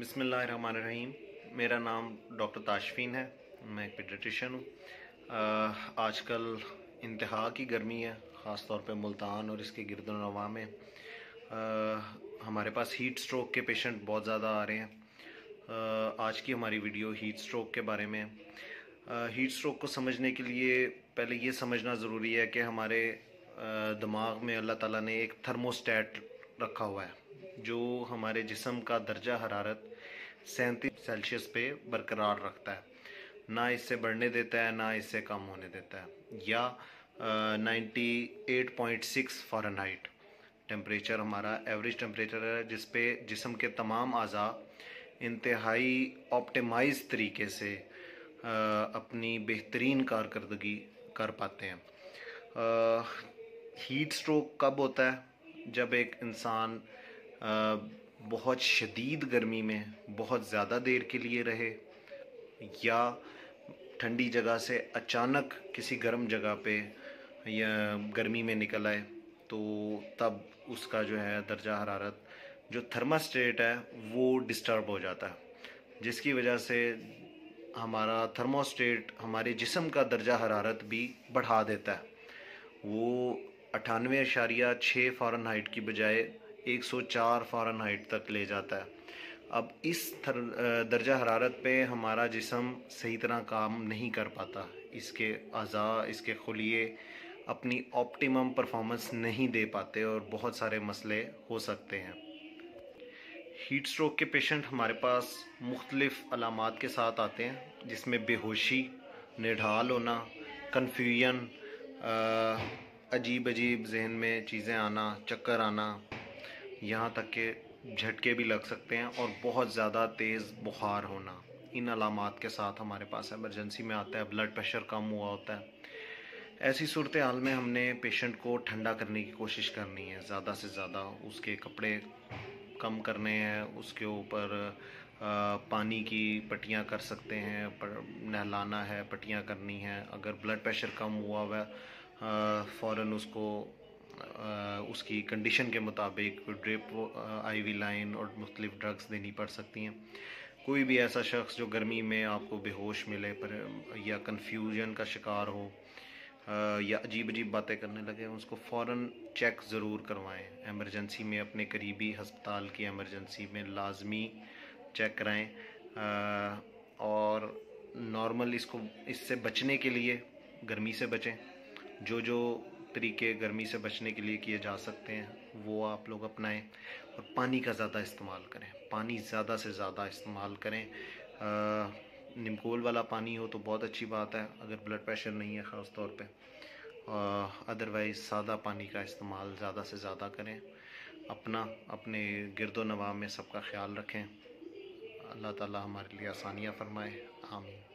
बिस्मिल्लाहिर्रहमानिर्रहीम। मेरा नाम डॉक्टर ताशफीन है। मैं एक पीडियाट्रिशियन हूँ। आजकल इंतहा की गर्मी है, ख़ास तौर पे मुल्तान और इसके गिरदोनवा में हमारे पास हीट स्ट्रोक के पेशेंट बहुत ज़्यादा आ रहे हैं। आज की हमारी वीडियो हीट स्ट्रोक के बारे में है। हीट स्ट्रोक को समझने के लिए पहले ये समझना ज़रूरी है कि हमारे दिमाग में अल्लाह ताला ने एक थर्मोस्टेट रखा हुआ है जो हमारे जिस्म का दर्जा हरारत 37 सेल्सियस पे बरकरार रखता है, ना इससे बढ़ने देता है ना इससे कम होने देता है। या 98.6 फ़ारेनहाइट टेम्परेचर हमारा एवरेज टेम्परेचर है, जिस पे जिस्म के तमाम अज़ा इंतहाई ऑप्टिमाइज तरीके से अपनी बेहतरीन कारकर्दगी कर पाते हैं। हीट स्ट्रोक कब होता है? जब एक इंसान बहुत शदीद गर्मी में बहुत ज़्यादा देर के लिए रहे या ठंडी जगह से अचानक किसी गर्म जगह पे या गर्मी में निकल आए, तो तब उसका जो है दर्जा हरारत जो थर्मास्टेट है वो डिस्टर्ब हो जाता है, जिसकी वजह से हमारा थर्मोस्टेट हमारे जिस्म का दर्जा हरारत भी बढ़ा देता है। वो 98.6 फ़ारेनहाइट की बजाय 104 फ़ारेनहाइट तक ले जाता है। अब इस दर्जा हरारत पे हमारा जिस्म सही तरह काम नहीं कर पाता, इसके अज़ा इसके खुलिये अपनी ऑप्टिमम परफॉर्मेंस नहीं दे पाते और बहुत सारे मसले हो सकते हैं। हीट स्ट्रोक के पेशेंट हमारे पास मुख्तलिफ़ अलामात के साथ आते हैं, जिसमें बेहोशी, निढाल होना, कन्फ्यूजन, अजीब अजीब जहन में चीज़ें आना, चक्कर आना, यहाँ तक के झटके भी लग सकते हैं और बहुत ज़्यादा तेज़ बुखार होना। इन अलामात के साथ हमारे पास इमरजेंसी में आता है। ब्लड प्रेशर कम हुआ होता है। ऐसी सूरत हाल में हमने पेशेंट को ठंडा करने की कोशिश करनी है, ज़्यादा से ज़्यादा उसके कपड़े कम करने हैं, उसके ऊपर पानी की पट्टियाँ कर सकते हैं, नहलाना है, पट्टियाँ करनी हैं। अगर ब्लड प्रेशर कम हुआ हुआ फ़ौरन उसको उसकी कंडीशन के मुताबिक ड्रिप, आईवी लाइन और मुख्तलिफ ड्रग्स देनी पड़ सकती हैं। कोई भी ऐसा शख्स जो गर्मी में आपको बेहोश मिले पर या कन्फ्यूजन का शिकार हो या अजीब अजीब बातें करने लगे, उसको फ़ौरन चेक ज़रूर करवाएं। एमरजेंसी में अपने करीबी हस्पताल की एमरजेंसी में लाजमी चेक कराएं। और नॉर्मल इससे बचने के लिए गर्मी से बचें। जो तरीके गर्मी से बचने के लिए किए जा सकते हैं वो आप लोग अपनाएं और पानी का ज़्यादा इस्तेमाल करें। पानी ज़्यादा से ज़्यादा इस्तेमाल करें। निम्कोल वाला पानी हो तो बहुत अच्छी बात है अगर ब्लड प्रेशर नहीं है ख़ास तौर पे। अदरवाइज़ सादा पानी का इस्तेमाल ज़्यादा से ज़्यादा करें। अपने गिरदो नवाह में सबका ख्याल रखें। अल्लाह ताला हमारे लिए आसानियाँ फरमाए। आमीन।